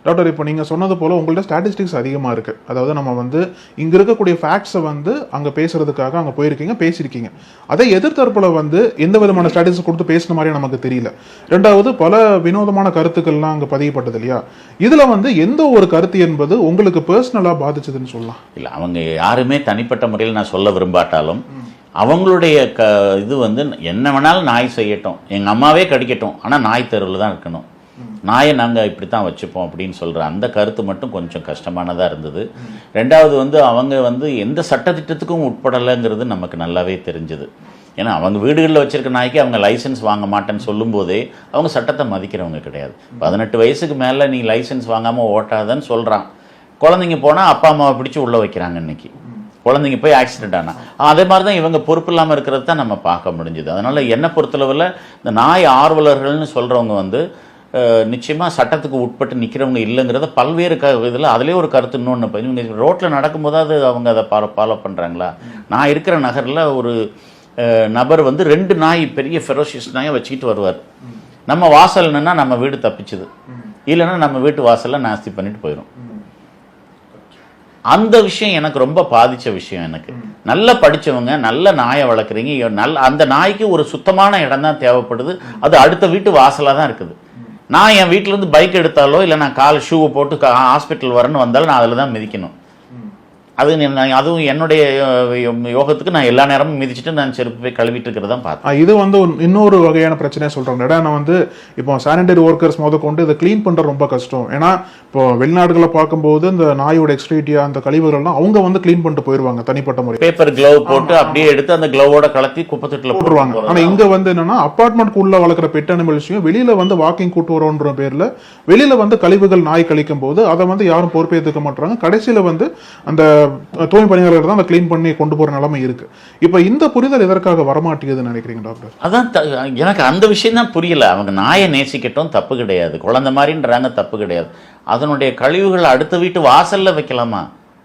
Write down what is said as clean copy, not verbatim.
Doctor, இப்போ நீங்கள் சொன்னது போல் உங்கள்ட்ட ஸ்டாட்டிஸ்டிக்ஸ் அதிகமாக இருக்குது. அதாவது நம்ம வந்து இங்கே இருக்கக்கூடிய ஃபேக்ட்ஸை வந்து அங்கே பேசுறதுக்காக அங்கே போயிருக்கீங்க, பேசியிருக்கீங்க. அதே எதிர்த்தரப்பில் வந்து எந்த விதமான ஸ்டாட்டிஸ்டிக்ஸ் கொடுத்து பேசின மாதிரியே நமக்கு தெரியல. ரெண்டாவது, பல வினோதமான கருத்துக்கள்லாம் அங்கே பதியப்பட்டது இல்லையா? இதில் வந்து எந்த ஒரு கருத்து என்பது உங்களுக்கு பர்சனலாக பாதிச்சதுன்னு சொல்லலாம்? இல்லை, அவங்க யாருமே தனிப்பட்ட முறையில் நான் சொல்ல விரும்பாட்டாலும் அவங்களுடைய இது வந்து என்ன வேணாலும் நாய் செய்யட்டும், எங்கள் அம்மாவே கடிக்கட்டும், ஆனால் நாய் தெருவில் தான் இருக்கணும், நாயை நாங்கள் இப்படி தான் வச்சுப்போம் அப்படின்னு சொல்கிற அந்த கருத்து மட்டும் கொஞ்சம் கஷ்டமானதாக இருந்தது. ரெண்டாவது வந்து அவங்க வந்து எந்த சட்டத்திட்டத்துக்கும் உட்படலைங்கிறது நமக்கு நல்லாவே தெரிஞ்சுது. ஏன்னா அவங்க வீடுகளில் வச்சுருக்க நாய்க்கு அவங்க லைசன்ஸ் வாங்க மாட்டேன்னு சொல்லும்போதே அவங்க சட்டத்தை மதிக்கிறவங்க கிடையாது. 18 வயசுக்கு மேலே நீ லைசன்ஸ் வாங்காமல் ஓட்டாதன்னு சொல்கிறான். குழந்தைங்க போனால் அப்பா அம்மாவை பிடிச்சி உள்ளே வைக்கிறாங்க. இன்றைக்கி குழந்தைங்க போய் ஆக்சிடென்ட் ஆனால் அதே மாதிரி தான் இவங்க பொறுப்பு இல்லாமல் இருக்கிறது தான் நம்ம பார்க்க முடிஞ்சுது. அதனால் என்னை பொறுத்தளவில் இந்த நாய் ஆர்வலர்கள்னு சொல்கிறவங்க வந்து நிச்சயமாக சட்டத்துக்கு உட்பட்டு நிற்கிறவங்க இல்லைங்கிறத பல்வேறு இதில் அதிலே ஒரு கருத்து. இன்னொன்று, இவங்க ரோட்டில் நடக்கும்போதாவது அவங்க அதை ஃபாலோ பண்ணுறாங்களா? நான் இருக்கிற நகரில் ஒரு நபர் வந்து 2 நாய், பெரிய ஃபெரோஷியஸ் நாயை வச்சுக்கிட்டு வருவார். நம்ம வாசல்னா நம்ம வீடு தப்பிச்சுது, இல்லைன்னா நம்ம வீட்டு வாசலில் நாஸ்தி பண்ணிட்டு போயிடும். அந்த விஷயம் எனக்கு ரொம்ப பாதித்த விஷயம். எனக்கு நல்லா படித்தவங்க, நல்ல நாயை வளர்க்குறீங்க, அந்த நாய்க்கு ஒரு சுத்தமான இடம் தான் தேவைப்படுது. அது அடுத்த வீட்டு வாசலாக தான் இருக்குது. நான் என் வீட்டிலேருந்து பைக் எடுத்தாலோ இல்லை நான் கால் ஷூவை போட்டு ஹாஸ்பிட்டல் வரேன்னு வந்தாலும் நான் அதில் தான் மிதிக்கணும். அதுவும் என்னுடைய யோகத்துக்கு நான் எல்லா நேரமும் மிதிச்சுட்டு நான் செருப்பு போய் கழுவிட்டு இருக்கிறதா பார்த்தேன். இது வந்து இன்னொரு வகையான பிரச்சனையை சொல்றாங்க. நான் வந்து இப்போ சானிடரி ஒர்க்கர்ஸ் கொண்டு இதை கிளீன் பண்ற ரொம்ப கஷ்டம். ஏன்னா இப்போ வெளிநாடுகளை பார்க்கும்போது இந்த நாயோட எக்ஸ்ட்ரீட்டியா அந்த கழிவுகள்லாம் அவங்க வந்து கிளீன் பண்ணிட்டு போயிருவாங்க தனிப்பட்ட முறை. பேப்பர் கிளவ் போட்டு அப்படியே எடுத்து அந்த கிளவோட கலத்தி குப்பத்தொட்டில போட்டுருவாங்க. ஆனா இங்க வந்து என்னன்னா அபார்ட்மெண்ட் உள்ள வளர்க்குற பெட் அனிமல்ஸையும் வெளியில வந்து வாக்கிங் கூட்டு வரோன்ற பேர்ல வெளியில வந்து கழிவுகள் நாய் கழிக்கும் போது அதை வந்து யாரும் பொறுப்பேற்றுக்க மாட்டாங்க. கடைசியில வந்து அந்த தூய்மை பணியாளர்கள் தான் அதை கிளீன் பண்ணி கொண்டு போற நிலைமை இருக்கு. இப்ப இந்த புரிதல் எதற்காக வரமாட்டேங்குதுன்னு நினைக்கிறீங்க டாக்டர்? அதான் எனக்கு அந்த விஷயம் தான் புரியல. அவங்க நாயை நேசிக்கட்டும், தப்பு கிடையாது, குழந்தை மாதிரின்றாங்க, தப்பு கிடையாது. அதனுடைய கழிவுகள் அடுத்த வீட்டு வாசல்ல வைக்கலாமா?